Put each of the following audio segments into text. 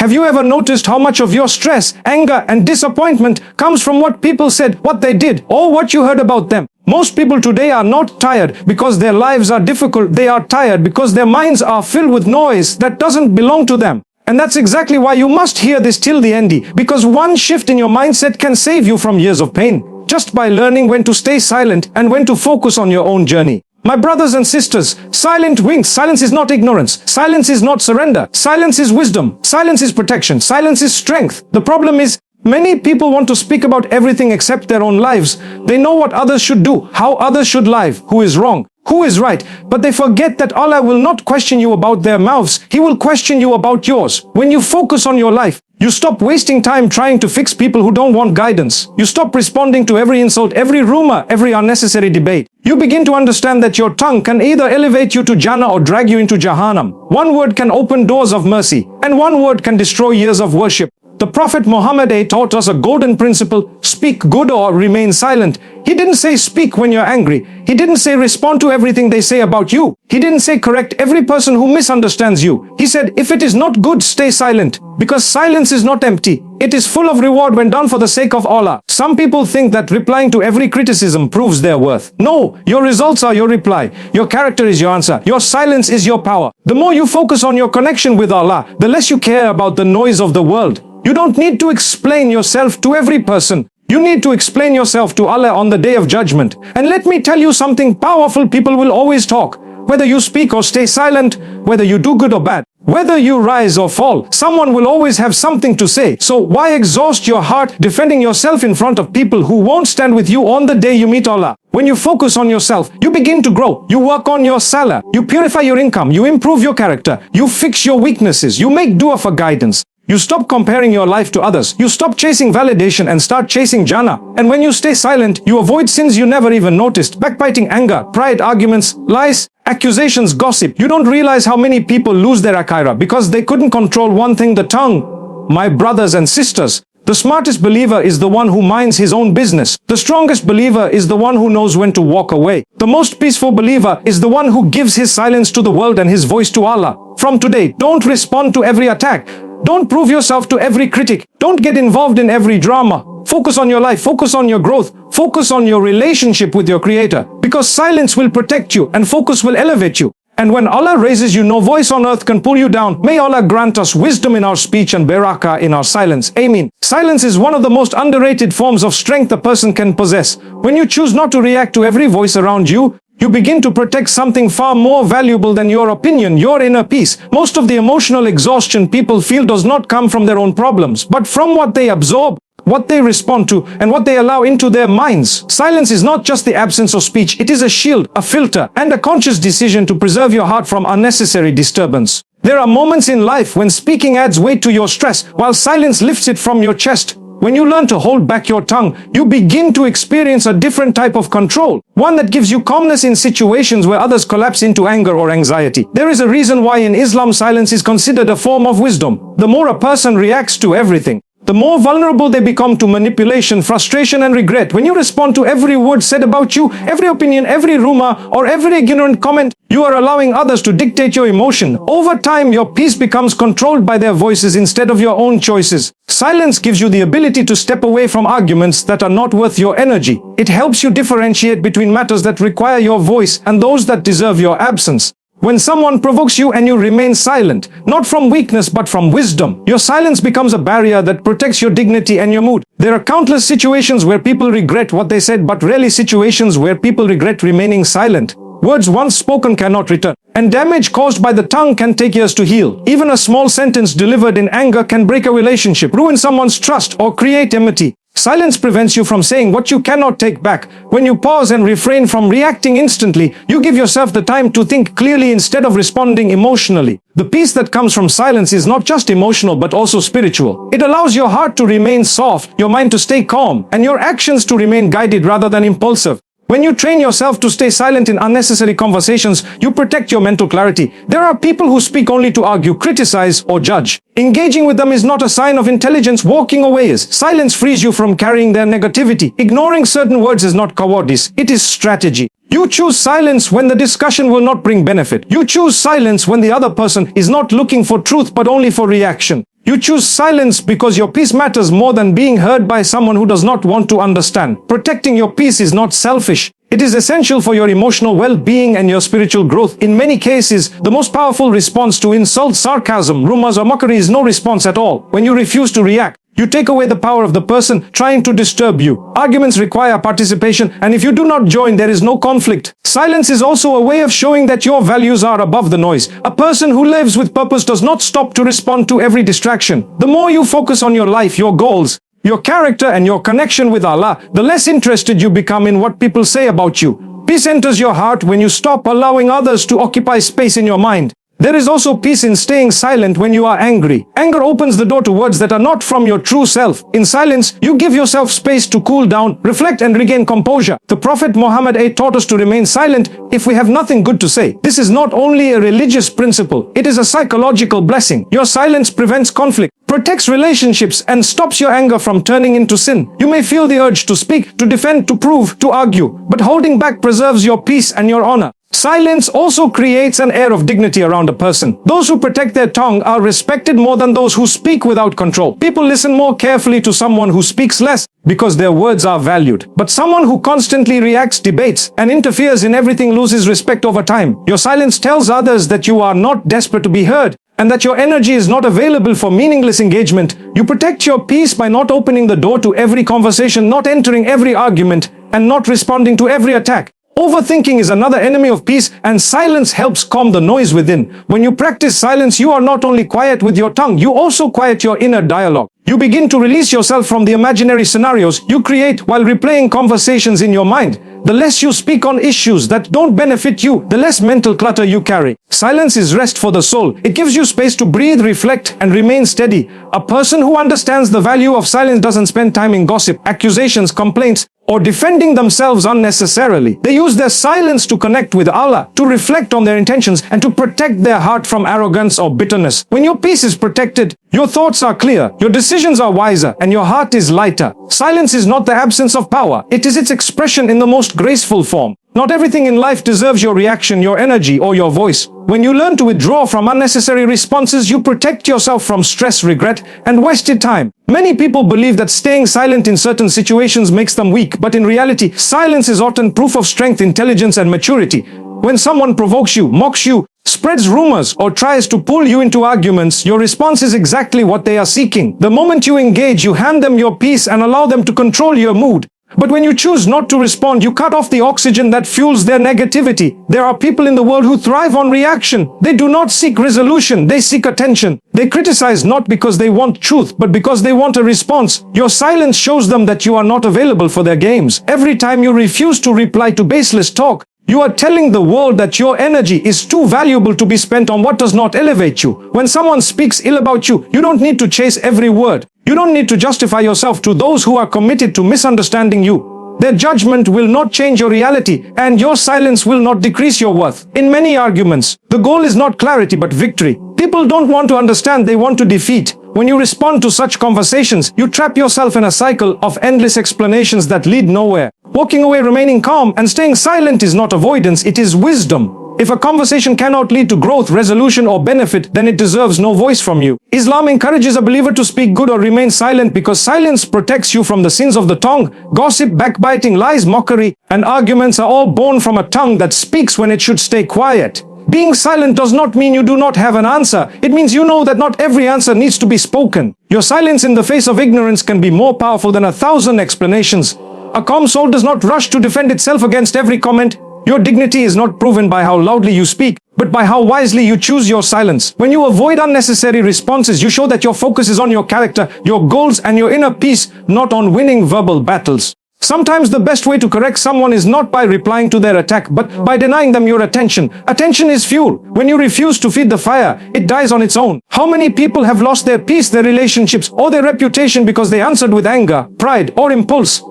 Have you ever noticed how much of your stress, anger, and disappointment comes from what people said, what they did, or what you heard about them? Most people today are not tired because their lives are difficult. They are tired because their minds are filled with noise that doesn't belong to them. And that's exactly why you must hear this till the end, because one shift in your mindset can save you from years of pain, just by learning when to stay silent and when to focus on your own journey. My brothers and sisters, silence is not ignorance. Silence is not surrender. Silence is wisdom. Silence is protection. Silence is strength. The problem is, many people want to speak about everything except their own lives. They know what others should do, how others should live, who is wrong, who is right, but they forget that Allah will not question you about their mouths. He will question you about yours. When you focus on your life, you stop wasting time trying to fix people who don't want guidance. You stop responding to every insult, every rumor, every unnecessary debate. You begin to understand that your tongue can either elevate you to Jannah or drag you into Jahannam. One word can open doors of mercy, and one word can destroy years of worship. The Prophet Muhammad taught us a golden principle: speak good or remain silent. He didn't say speak when you're angry. He didn't say respond to everything they say about you. He didn't say correct every person who misunderstands you. He said, if it is not good, stay silent. Because silence is not empty. It is full of reward when done for the sake of Allah. Some people think that replying to every criticism proves their worth. No, your results are your reply. Your character is your answer. Your silence is your power. The more you focus on your connection with Allah, the less you care about the noise of the world. You don't need to explain yourself to every person. You need to explain yourself to Allah on the day of judgment. And let me tell you something powerful: people will always talk. Whether you speak or stay silent, whether you do good or bad, whether you rise or fall, someone will always have something to say. So why exhaust your heart defending yourself in front of people who won't stand with you on the day you meet Allah? When you focus on yourself, you begin to grow. You work on your salah. You purify your income. You improve your character. You fix your weaknesses. You make dua for guidance. You stop comparing your life to others. You stop chasing validation and start chasing Jannah. And when you stay silent, you avoid sins you never even noticed: backbiting, anger, pride, arguments, lies, accusations, gossip. You don't realize how many people lose their akira because they couldn't control one thing: the tongue. My brothers and sisters, the smartest believer is the one who minds his own business. The strongest believer is the one who knows when to walk away. The most peaceful believer is the one who gives his silence to the world and his voice to Allah. From today, don't respond to every attack. Don't prove yourself to every critic. Don't get involved in every drama. Focus on your life. Focus on your growth. Focus on your relationship with your Creator. Because silence will protect you and focus will elevate you. And when Allah raises you, no voice on earth can pull you down. May Allah grant us wisdom in our speech and barakah in our silence. Ameen. Silence is one of the most underrated forms of strength a person can possess. When you choose not to react to every voice around you, you begin to protect something far more valuable than your opinion: your inner peace. Most of the emotional exhaustion people feel does not come from their own problems, but from what they absorb, what they respond to, and what they allow into their minds. Silence is not just the absence of speech. It is a shield, a filter, and a conscious decision to preserve your heart from unnecessary disturbance. There are moments in life when speaking adds weight to your stress, while silence lifts it from your chest. When you learn to hold back your tongue, you begin to experience a different type of control, one that gives you calmness in situations where others collapse into anger or anxiety. There is a reason why in Islam silence is considered a form of wisdom. The more a person reacts to everything, the more vulnerable they become to manipulation, frustration, and regret. When you respond to every word said about you, every opinion, every rumor, or every ignorant comment, you are allowing others to dictate your emotion. Over time, your peace becomes controlled by their voices instead of your own choices. Silence gives you the ability to step away from arguments that are not worth your energy. It helps you differentiate between matters that require your voice and those that deserve your absence. When someone provokes you and you remain silent, not from weakness but from wisdom, your silence becomes a barrier that protects your dignity and your mood. There are countless situations where people regret what they said, but rarely situations where people regret remaining silent. Words once spoken cannot return, and damage caused by the tongue can take years to heal. Even a small sentence delivered in anger can break a relationship, ruin someone's trust, or create enmity. Silence prevents you from saying what you cannot take back. When you pause and refrain from reacting instantly, you give yourself the time to think clearly instead of responding emotionally. The peace that comes from silence is not just emotional but also spiritual. It allows your heart to remain soft, your mind to stay calm, and your actions to remain guided rather than impulsive. When you train yourself to stay silent in unnecessary conversations, you protect your mental clarity. There are people who speak only to argue, criticize, or judge. Engaging with them is not a sign of intelligence. Walking away is. Silence frees you from carrying their negativity. Ignoring certain words is not cowardice. It is strategy. You choose silence when the discussion will not bring benefit. You choose silence when the other person is not looking for truth but only for reaction. You choose silence because your peace matters more than being heard by someone who does not want to understand. Protecting your peace is not selfish. It is essential for your emotional well-being and your spiritual growth. In many cases, the most powerful response to insults, sarcasm, rumors, or mockery is no response at all. When you refuse to react, you take away the power of the person trying to disturb you. Arguments require participation, and if you do not join, there is no conflict. Silence is also a way of showing that your values are above the noise. A person who lives with purpose does not stop to respond to every distraction. The more you focus on your life, your goals, your character, and your connection with Allah, the less interested you become in what people say about you. Peace enters your heart when you stop allowing others to occupy space in your mind. There is also peace in staying silent when you are angry. Anger opens the door to words that are not from your true self. In silence, you give yourself space to cool down, reflect, and regain composure. The Prophet Muhammad taught us to remain silent if we have nothing good to say. This is not only a religious principle, it is a psychological blessing. Your silence prevents conflict, protects relationships, and stops your anger from turning into sin. You may feel the urge to speak, to defend, to prove, to argue, but holding back preserves your peace and your honor. Silence also creates an air of dignity around a person. Those who protect their tongue are respected more than those who speak without control. People listen more carefully to someone who speaks less because their words are valued. But someone who constantly reacts, debates, and interferes in everything loses respect over time. Your silence tells others that you are not desperate to be heard, and that your energy is not available for meaningless engagement. You protect your peace by not opening the door to every conversation, not entering every argument, and not responding to every attack. Overthinking is another enemy of peace, and silence helps calm the noise within. When you practice silence, you are not only quiet with your tongue, you also quiet your inner dialogue. You begin to release yourself from the imaginary scenarios you create while replaying conversations in your mind. The less you speak on issues that don't benefit you, the less mental clutter you carry. Silence is rest for the soul. It gives you space to breathe, reflect, and remain steady. A person who understands the value of silence doesn't spend time in gossip, accusations, complaints, or defending themselves unnecessarily. They use their silence to connect with Allah, to reflect on their intentions, and to protect their heart from arrogance or bitterness. When your peace is protected, your thoughts are clear, your decisions are wiser, and your heart is lighter. Silence is not the absence of power. It is its expression in the most graceful form. Not everything in life deserves your reaction, your energy, or your voice. When you learn to withdraw from unnecessary responses, you protect yourself from stress, regret, and wasted time. Many people believe that staying silent in certain situations makes them weak, but in reality, silence is often proof of strength, intelligence, and maturity. When someone provokes you, mocks you, spreads rumors, or tries to pull you into arguments, your response is exactly what they are seeking. The moment you engage, you hand them your peace and allow them to control your mood. But when you choose not to respond, you cut off the oxygen that fuels their negativity. There are people in the world who thrive on reaction. They do not seek resolution, they seek attention. They criticize not because they want truth, but because they want a response. Your silence shows them that you are not available for their games. Every time you refuse to reply to baseless talk, you are telling the world that your energy is too valuable to be spent on what does not elevate you. When someone speaks ill about you, you don't need to chase every word. You don't need to justify yourself to those who are committed to misunderstanding you. Their judgment will not change your reality, and your silence will not decrease your worth. In many arguments, the goal is not clarity but victory. People don't want to understand, they want to defeat. When you respond to such conversations, you trap yourself in a cycle of endless explanations that lead nowhere. Walking away, remaining calm, and staying silent is not avoidance, it is wisdom. If a conversation cannot lead to growth, resolution, or benefit, then it deserves no voice from you. Islam encourages a believer to speak good or remain silent because silence protects you from the sins of the tongue. Gossip, backbiting, lies, mockery, and arguments are all born from a tongue that speaks when it should stay quiet. Being silent does not mean you do not have an answer. It means you know that not every answer needs to be spoken. Your silence in the face of ignorance can be more powerful than 1,000 explanations. A calm soul does not rush to defend itself against every comment. Your dignity is not proven by how loudly you speak, but by how wisely you choose your silence. When you avoid unnecessary responses, you show that your focus is on your character, your goals, and your inner peace, not on winning verbal battles. Sometimes the best way to correct someone is not by replying to their attack, but by denying them your attention. Attention is fuel. When you refuse to feed the fire, it dies on its own. How many people have lost their peace, their relationships, or their reputation because they answered with anger, pride, or impulse?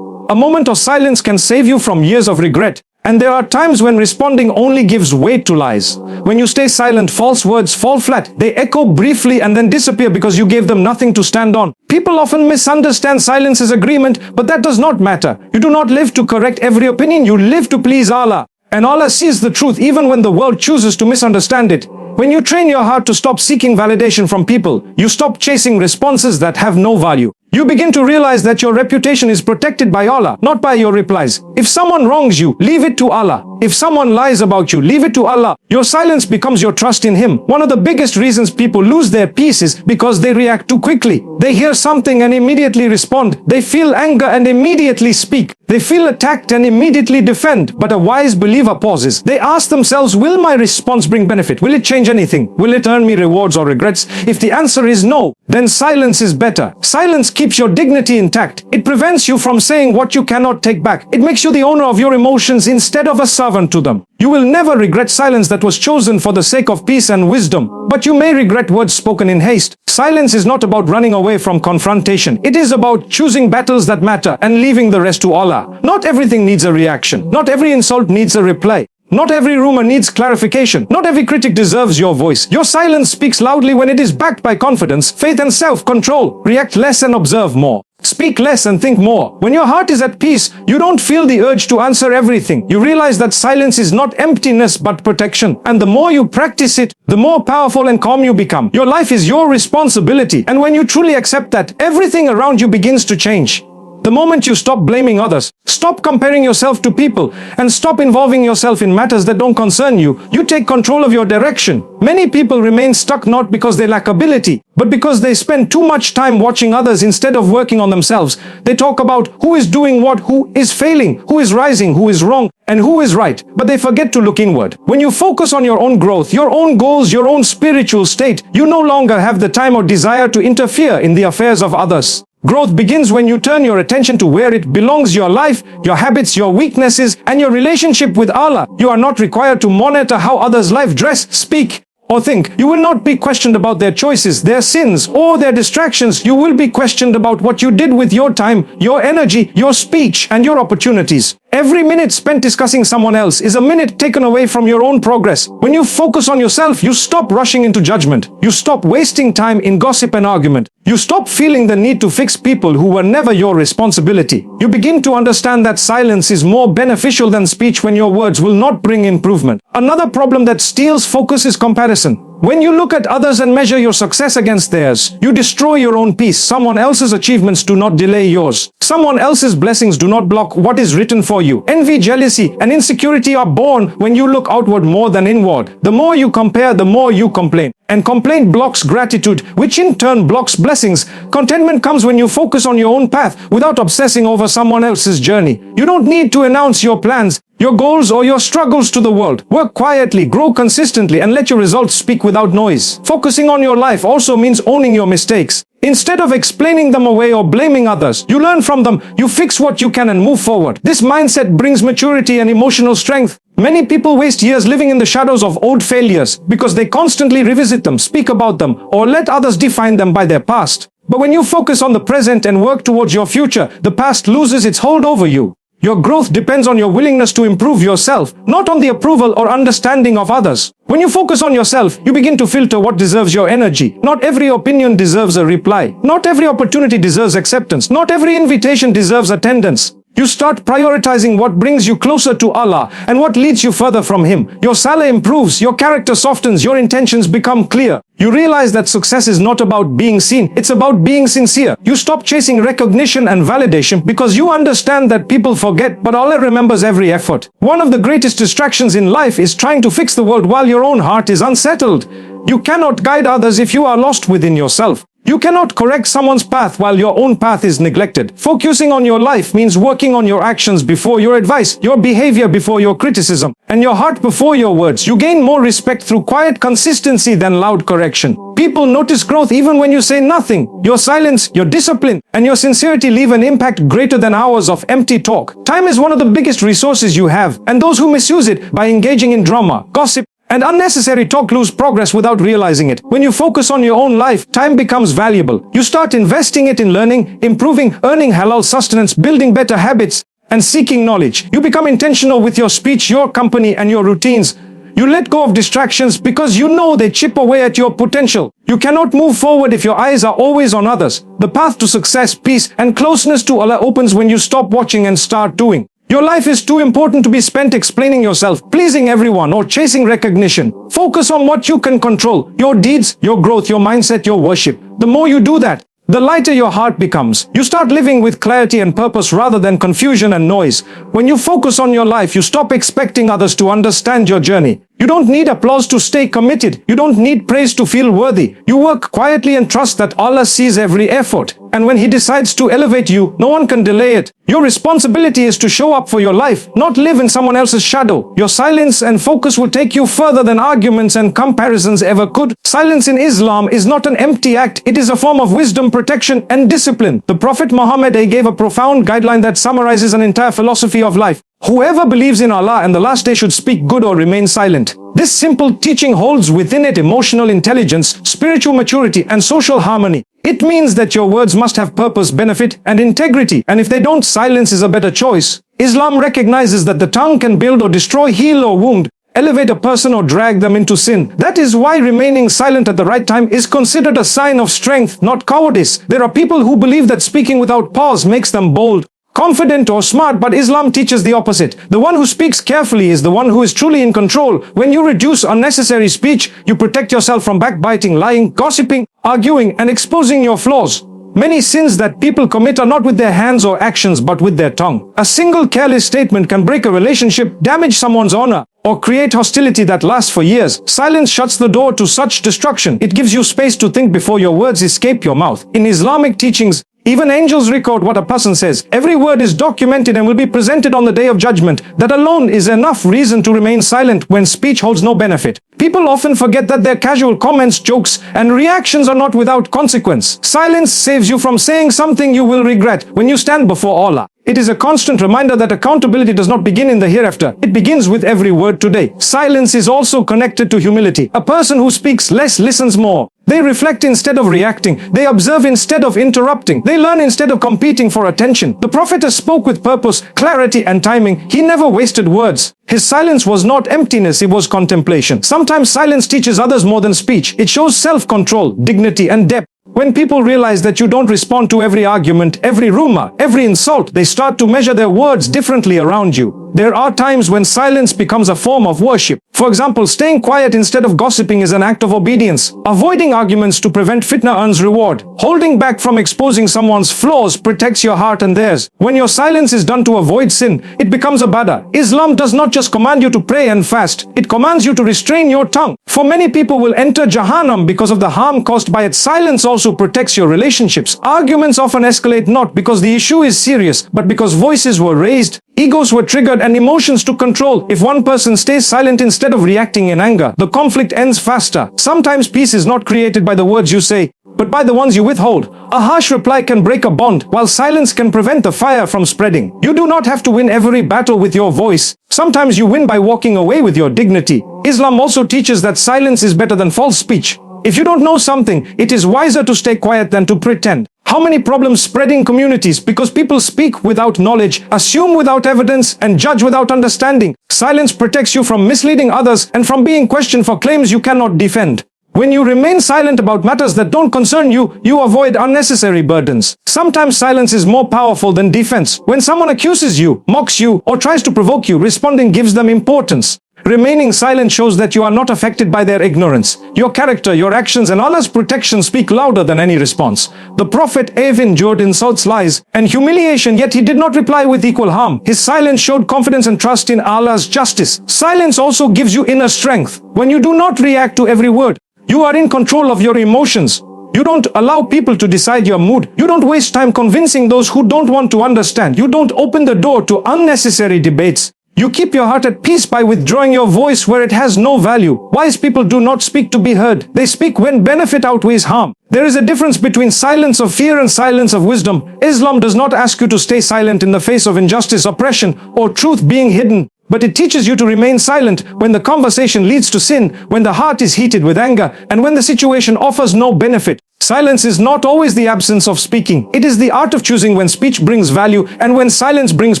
A moment of silence can save you from years of regret. And there are times when responding only gives weight to lies. When you stay silent, false words fall flat. They echo briefly and then disappear because you gave them nothing to stand on. People often misunderstand silence as agreement, but that does not matter. You do not live to correct every opinion, you live to please Allah. And Allah sees the truth even when the world chooses to misunderstand it. When you train your heart to stop seeking validation from people, you stop chasing responses that have no value. You begin to realize that your reputation is protected by Allah, not by your replies. If someone wrongs you, leave it to Allah. If someone lies about you, leave it to Allah. Your silence becomes your trust in Him. One of the biggest reasons people lose their peace is because they react too quickly. They hear something and immediately respond. They feel anger and immediately speak. They feel attacked and immediately defend. But a wise believer pauses. They ask themselves, will my response bring benefit? Will it change anything? Will it earn me rewards or regrets? If the answer is no, then silence is better. Silence keeps your dignity intact. It prevents you from saying what you cannot take back. It makes you the owner of your emotions instead of a servant to them. You will never regret silence that was chosen for the sake of peace and wisdom, but you may regret words spoken in haste. Silence is not about running away from confrontation. It is about choosing battles that matter and leaving the rest to Allah. Not everything needs a reaction. Not every insult needs a reply. Not every rumor needs clarification. Not every critic deserves your voice. Your silence speaks loudly when it is backed by confidence, faith and self-control. React less and observe more. Speak less and think more. When your heart is at peace, you don't feel the urge to answer everything. You realize that silence is not emptiness but protection. And the more you practice it, the more powerful and calm you become. Your life is your responsibility. And when you truly accept that, everything around you begins to change. The moment you stop blaming others, stop comparing yourself to people, and stop involving yourself in matters that don't concern you, you take control of your direction. Many people remain stuck not because they lack ability, but because they spend too much time watching others instead of working on themselves. They talk about who is doing what, who is failing, who is rising, who is wrong, and who is right, but they forget to look inward. When you focus on your own growth, your own goals, your own spiritual state, you no longer have the time or desire to interfere in the affairs of others. Growth begins when you turn your attention to where it belongs: your life, your habits, your weaknesses, and your relationship with Allah. You are not required to monitor how others' life, dress, speak, or think. You will not be questioned about their choices, their sins, or their distractions. You will be questioned about what you did with your time, your energy, your speech, and your opportunities. Every minute spent discussing someone else is a minute taken away from your own progress. When you focus on yourself, you stop rushing into judgment. You stop wasting time in gossip and argument. You stop feeling the need to fix people who were never your responsibility. You begin to understand that silence is more beneficial than speech when your words will not bring improvement. Another problem that steals focus is comparison. When you look at others and measure your success against theirs, you destroy your own peace. Someone else's achievements do not delay yours. Someone else's blessings do not block what is written for you. Envy, jealousy, and insecurity are born when you look outward more than inward. The more you compare, the more you complain. And complaint blocks gratitude, which in turn blocks blessings. Contentment comes when you focus on your own path without obsessing over someone else's journey. You don't need to announce your plans, your goals, or your struggles to the world. Work quietly, grow consistently, and let your results speak without noise. Focusing on your life also means owning your mistakes. Instead of explaining them away or blaming others, you learn from them, you fix what you can and move forward. This mindset brings maturity and emotional strength. Many people waste years living in the shadows of old failures because they constantly revisit them, speak about them, or let others define them by their past. But when you focus on the present and work towards your future, the past loses its hold over you. Your growth depends on your willingness to improve yourself, not on the approval or understanding of others. When you focus on yourself, you begin to filter what deserves your energy. Not every opinion deserves a reply. Not every opportunity deserves acceptance. Not every invitation deserves attendance. You start prioritizing what brings you closer to Allah and what leads you further from Him. Your salah improves, your character softens, your intentions become clear. You realize that success is not about being seen, it's about being sincere. You stop chasing recognition and validation because you understand that people forget, but Allah remembers every effort. One of the greatest distractions in life is trying to fix the world while your own heart is unsettled. You cannot guide others if you are lost within yourself. You cannot correct someone's path while your own path is neglected. Focusing on your life means working on your actions before your advice, your behavior before your criticism, and your heart before your words. You gain more respect through quiet consistency than loud correction. People notice growth even when you say nothing. Your silence, your discipline, and your sincerity leave an impact greater than hours of empty talk. Time is one of the biggest resources you have, and those who misuse it by engaging in drama, gossip, and unnecessary talk lose progress without realizing it. When you focus on your own life, time becomes valuable. You start investing it in learning, improving, earning halal sustenance, building better habits, and seeking knowledge. You become intentional with your speech, your company, and your routines. You let go of distractions because you know they chip away at your potential. You cannot move forward if your eyes are always on others. The path to success, peace, and closeness to Allah opens when you stop watching and start doing. Your life is too important to be spent explaining yourself, pleasing everyone, or chasing recognition. Focus on what you can control: your deeds, your growth, your mindset, your worship. The more you do that, the lighter your heart becomes. You start living with clarity and purpose rather than confusion and noise. When you focus on your life, you stop expecting others to understand your journey. You don't need applause to stay committed. You don't need praise to feel worthy. You work quietly and trust that Allah sees every effort. And when He decides to elevate you, no one can delay it. Your responsibility is to show up for your life, not live in someone else's shadow. Your silence and focus will take you further than arguments and comparisons ever could. Silence in Islam is not an empty act. It is a form of wisdom, protection, and discipline. The Prophet Muhammad gave a profound guideline that summarizes an entire philosophy of life. Whoever believes in Allah and the last day should speak good or remain silent. This simple teaching holds within it emotional intelligence, spiritual maturity, and social harmony. It means that your words must have purpose, benefit, and integrity, and if they don't, silence is a better choice. Islam recognizes that the tongue can build or destroy, heal or wound, elevate a person or drag them into sin. That is why remaining silent at the right time is considered a sign of strength, not cowardice. There are people who believe that speaking without pause makes them bold, confident, or smart, but Islam teaches the opposite. The one who speaks carefully is the one who is truly in control. When you reduce unnecessary speech, you protect yourself from backbiting, lying, gossiping, arguing, and exposing your flaws. Many sins that people commit are not with their hands or actions, but with their tongue. A single careless statement can break a relationship, damage someone's honor, or create hostility that lasts for years. Silence shuts the door to such destruction. It gives you space to think before your words escape your mouth. In Islamic teachings, even angels record what a person says. Every word is documented and will be presented on the day of judgment. That alone is enough reason to remain silent when speech holds no benefit. People often forget that their casual comments, jokes, and reactions are not without consequence. Silence saves you from saying something you will regret when you stand before Allah. It is a constant reminder that accountability does not begin in the hereafter. It begins with every word today. Silence is also connected to humility. A person who speaks less listens more. They reflect instead of reacting. They observe instead of interrupting. They learn instead of competing for attention. The Prophet spoke with purpose, clarity, and timing. He never wasted words. His silence was not emptiness, it was contemplation. Sometimes silence teaches others more than speech. It shows self-control, dignity, and depth. When people realize that you don't respond to every argument, every rumor, every insult, they start to measure their words differently around you. There are times when silence becomes a form of worship. For example, staying quiet instead of gossiping is an act of obedience. Avoiding arguments to prevent fitna earns reward. Holding back from exposing someone's flaws protects your heart and theirs. When your silence is done to avoid sin, it becomes ibadah. Islam does not just command you to pray and fast, it commands you to restrain your tongue. For many people will enter Jahannam because of the harm caused by it. Silence also protects your relationships. Arguments often escalate not because the issue is serious, but because voices were raised, egos were triggered, and emotions took control. If one person stays silent instead of reacting in anger, the conflict ends faster. Sometimes peace is not created by the words you say, but by the ones you withhold. A harsh reply can break a bond, while silence can prevent the fire from spreading. You do not have to win every battle with your voice. Sometimes you win by walking away with your dignity. Islam also teaches that silence is better than false speech. If you don't know something, it is wiser to stay quiet than to pretend. How many problems spread in communities because people speak without knowledge, assume without evidence, and judge without understanding? Silence protects you from misleading others and from being questioned for claims you cannot defend. When you remain silent about matters that don't concern you, you avoid unnecessary burdens. Sometimes silence is more powerful than defense. When someone accuses you, mocks you, or tries to provoke you, responding gives them importance. Remaining silent shows that you are not affected by their ignorance. Your character, your actions, and Allah's protection speak louder than any response. The Prophet endured insults, lies, and humiliation, yet he did not reply with equal harm. His silence showed confidence and trust in Allah's justice. Silence also gives you inner strength. When you do not react to every word, you are in control of your emotions. You don't allow people to decide your mood. You don't waste time convincing those who don't want to understand. You don't open the door to unnecessary debates. You keep your heart at peace by withdrawing your voice where it has no value. Wise people do not speak to be heard. They speak when benefit outweighs harm. There is a difference between silence of fear and silence of wisdom. Islam does not ask you to stay silent in the face of injustice, oppression, or truth being hidden. But it teaches you to remain silent when the conversation leads to sin, when the heart is heated with anger, and when the situation offers no benefit. Silence is not always the absence of speaking. It is the art of choosing when speech brings value and when silence brings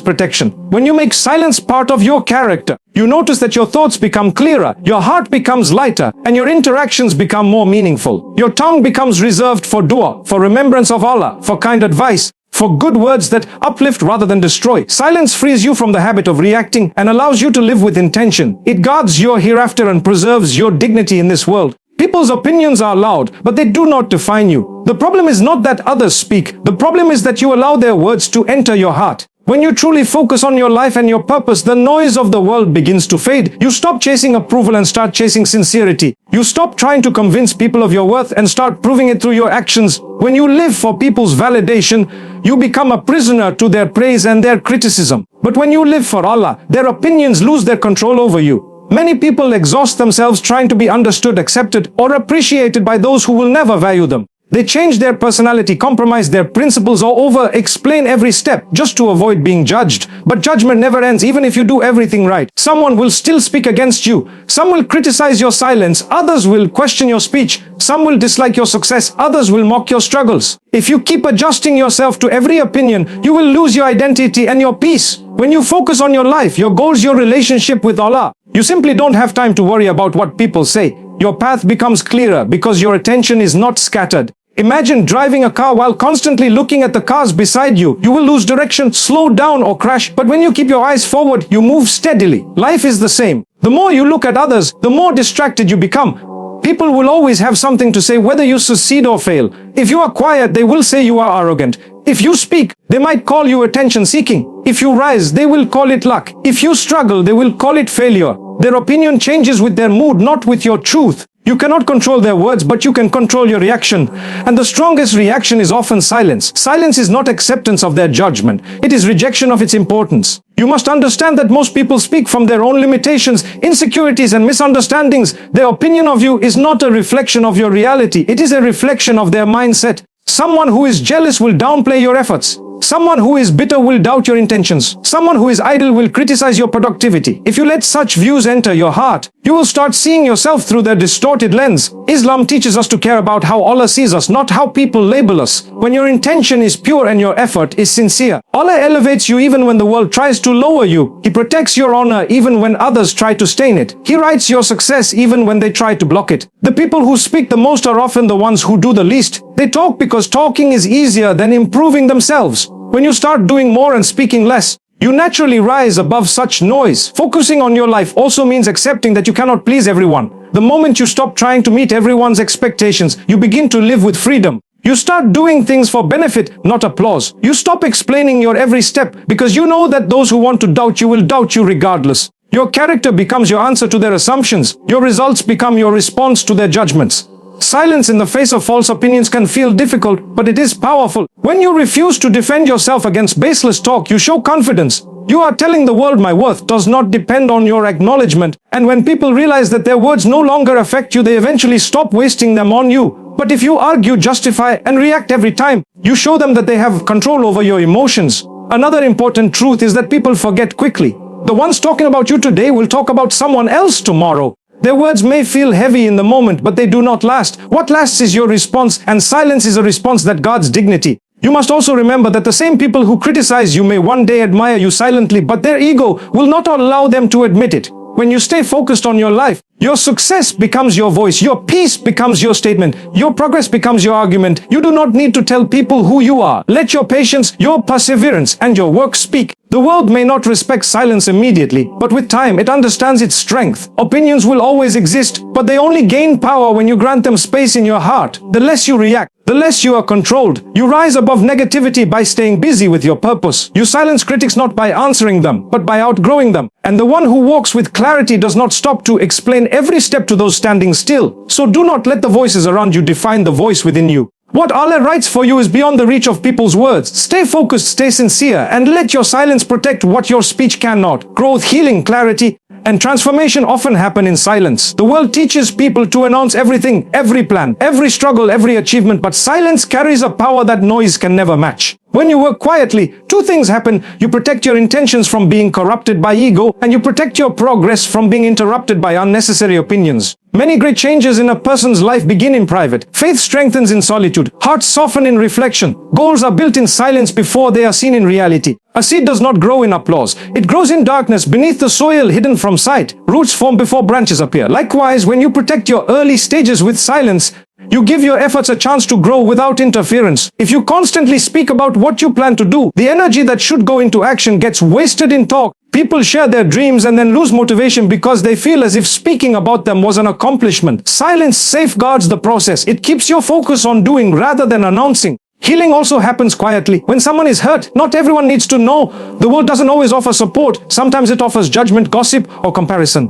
protection. When you make silence part of your character, you notice that your thoughts become clearer, your heart becomes lighter, and your interactions become more meaningful. Your tongue becomes reserved for dua, for remembrance of Allah, for kind advice, for good words that uplift rather than destroy. Silence frees you from the habit of reacting and allows you to live with intention. It guards your hereafter and preserves your dignity in this world. People's opinions are loud, but they do not define you. The problem is not that others speak. The problem is that you allow their words to enter your heart. When you truly focus on your life and your purpose, the noise of the world begins to fade. You stop chasing approval and start chasing sincerity. You stop trying to convince people of your worth and start proving it through your actions. When you live for people's validation, you become a prisoner to their praise and their criticism. But when you live for Allah, their opinions lose their control over you. Many people exhaust themselves trying to be understood, accepted, or appreciated by those who will never value them. They change their personality, compromise their principles, or over-explain every step just to avoid being judged. But judgment never ends, even if you do everything right. Someone will still speak against you. Some will criticize your silence. Others will question your speech. Some will dislike your success. Others will mock your struggles. If you keep adjusting yourself to every opinion, you will lose your identity and your peace. When you focus on your life, your goals, your relationship with Allah, you simply don't have time to worry about what people say. Your path becomes clearer because your attention is not scattered. Imagine driving a car while constantly looking at the cars beside you. You will lose direction, slow down, or crash. But when you keep your eyes forward, you move steadily. Life is the same. The more you look at others, the more distracted you become. People will always have something to say whether you succeed or fail. If you are quiet, they will say you are arrogant. If you speak, they might call you attention-seeking. If you rise, they will call it luck. If you struggle, they will call it failure. Their opinion changes with their mood, not with your truth. You cannot control their words, but you can control your reaction. And the strongest reaction is often silence. Silence is not acceptance of their judgment. It is rejection of its importance. You must understand that most people speak from their own limitations, insecurities, and misunderstandings. Their opinion of you is not a reflection of your reality. It is a reflection of their mindset. Someone who is jealous will downplay your efforts. Someone who is bitter will doubt your intentions. Someone who is idle will criticize your productivity. If you let such views enter your heart, you will start seeing yourself through their distorted lens. Islam teaches us to care about how Allah sees us, not how people label us. When your intention is pure and your effort is sincere, Allah elevates you even when the world tries to lower you. He protects your honor even when others try to stain it. He writes your success even when they try to block it. The people who speak the most are often the ones who do the least. They talk because talking is easier than improving themselves. When you start doing more and speaking less, you naturally rise above such noise. Focusing on your life also means accepting that you cannot please everyone. The moment you stop trying to meet everyone's expectations, you begin to live with freedom. You start doing things for benefit, not applause. You stop explaining your every step because you know that those who want to doubt you will doubt you regardless. Your character becomes your answer to their assumptions. Your results become your response to their judgments. Silence in the face of false opinions can feel difficult, but it is powerful. When you refuse to defend yourself against baseless talk, you show confidence. You are telling the world my worth does not depend on your acknowledgement. And when people realize that their words no longer affect you, they eventually stop wasting them on you. But if you argue, justify, and react every time, you show them that they have control over your emotions. Another important truth is that people forget quickly. The ones talking about you today will talk about someone else tomorrow. Their words may feel heavy in the moment, but they do not last. What lasts is your response, and silence is a response that guards dignity. You must also remember that the same people who criticize you may one day admire you silently, but their ego will not allow them to admit it. When you stay focused on your life, your success becomes your voice, your peace becomes your statement, your progress becomes your argument. You do not need to tell people who you are. Let your patience, your perseverance, and your work speak. The world may not respect silence immediately, but with time it understands its strength. Opinions will always exist, but they only gain power when you grant them space in your heart. The less you react, the less you are controlled. You rise above negativity by staying busy with your purpose. You silence critics not by answering them, but by outgrowing them. And the one who walks with clarity does not stop to explain every step to those standing still. So do not let the voices around you define the voice within you. What Allah writes for you is beyond the reach of people's words. Stay focused, stay sincere, and let your silence protect what your speech cannot. Growth, healing, clarity, and transformation often happen in silence. The world teaches people to announce everything, every plan, every struggle, every achievement, but silence carries a power that noise can never match. When you work quietly, two things happen. You protect your intentions from being corrupted by ego, and you protect your progress from being interrupted by unnecessary opinions. Many great changes in a person's life begin in private. Faith strengthens in solitude. Hearts soften in reflection. Goals are built in silence before they are seen in reality. A seed does not grow in applause. It grows in darkness, beneath the soil, hidden from sight. Roots form before branches appear. Likewise, when you protect your early stages with silence, you give your efforts a chance to grow without interference. If you constantly speak about what you plan to do, the energy that should go into action gets wasted in talk. People share their dreams and then lose motivation because they feel as if speaking about them was an accomplishment. Silence safeguards the process. It keeps your focus on doing rather than announcing. Healing also happens quietly. When someone is hurt, not everyone needs to know. The world doesn't always offer support. Sometimes it offers judgment, gossip, or comparison.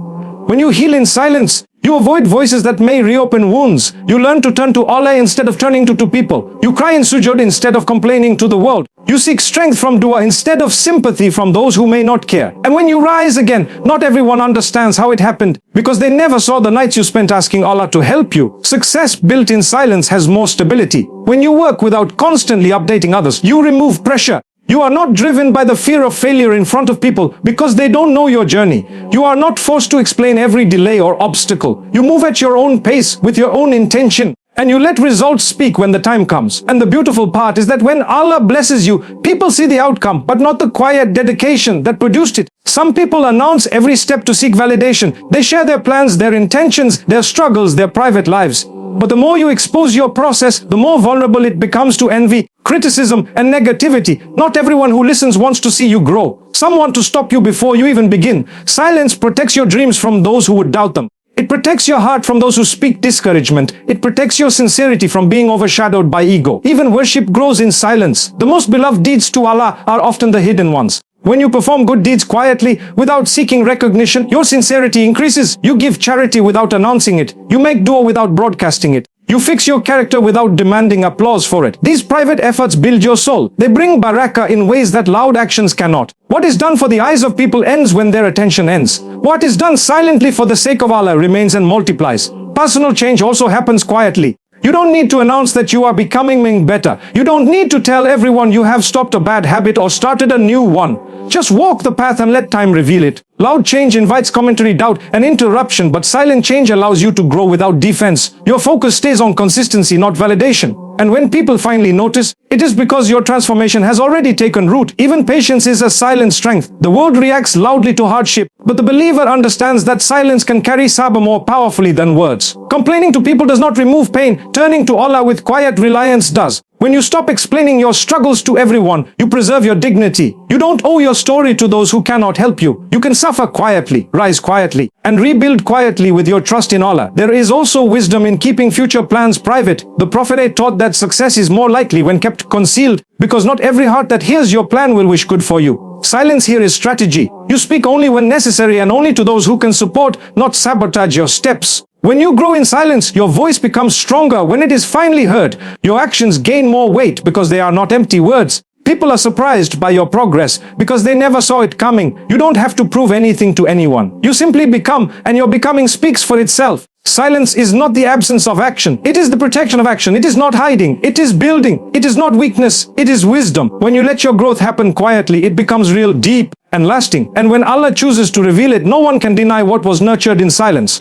When you heal in silence, you avoid voices that may reopen wounds. You learn to turn to Allah instead of turning to people. You cry in sujood instead of complaining to the world. You seek strength from dua instead of sympathy from those who may not care. And when you rise again, not everyone understands how it happened because they never saw the nights you spent asking Allah to help you. Success built in silence has more stability. When you work without constantly updating others, you remove pressure. You are not driven by the fear of failure in front of people because they don't know your journey. You are not forced to explain every delay or obstacle. You move at your own pace with your own intention. And you let results speak when the time comes. And the beautiful part is that when Allah blesses you, people see the outcome, but not the quiet dedication that produced it. Some people announce every step to seek validation. They share their plans, their intentions, their struggles, their private lives. But the more you expose your process, the more vulnerable it becomes to envy, criticism, and negativity. Not everyone who listens wants to see you grow. Some want to stop you before you even begin. Silence protects your dreams from those who would doubt them. It protects your heart from those who speak discouragement. It protects your sincerity from being overshadowed by ego. Even worship grows in silence. The most beloved deeds to Allah are often the hidden ones. When you perform good deeds quietly, without seeking recognition, your sincerity increases. You give charity without announcing it. You make dua without broadcasting it. You fix your character without demanding applause for it. These private efforts build your soul. They bring barakah in ways that loud actions cannot. What is done for the eyes of people ends when their attention ends. What is done silently for the sake of Allah remains and multiplies. Personal change also happens quietly. You don't need to announce that you are becoming better. You don't need to tell everyone you have stopped a bad habit or started a new one. Just walk the path and let time reveal it. Loud change invites commentary, doubt, and interruption, but silent change allows you to grow without defense. Your focus stays on consistency, not validation. And when people finally notice, it is because your transformation has already taken root. Even patience is a silent strength. The world reacts loudly to hardship, but the believer understands that silence can carry sabr more powerfully than words. Complaining to people does not remove pain. Turning to Allah with quiet reliance does. When you stop explaining your struggles to everyone, you preserve your dignity. You don't owe your story to those who cannot help you. You can suffer quietly, rise quietly, and rebuild quietly with your trust in Allah. There is also wisdom in keeping future plans private. The Prophet taught that success is more likely when kept concealed, because not every heart that hears your plan will wish good for you. Silence here is strategy. You speak only when necessary and only to those who can support, not sabotage your steps. When you grow in silence, your voice becomes stronger. When it is finally heard, your actions gain more weight because they are not empty words. People are surprised by your progress because they never saw it coming. You don't have to prove anything to anyone. You simply become, and your becoming speaks for itself. Silence is not the absence of action. It is the protection of action. It is not hiding. It is building. It is not weakness. It is wisdom. When you let your growth happen quietly, it becomes real, deep, and lasting. And when Allah chooses to reveal it, no one can deny what was nurtured in silence.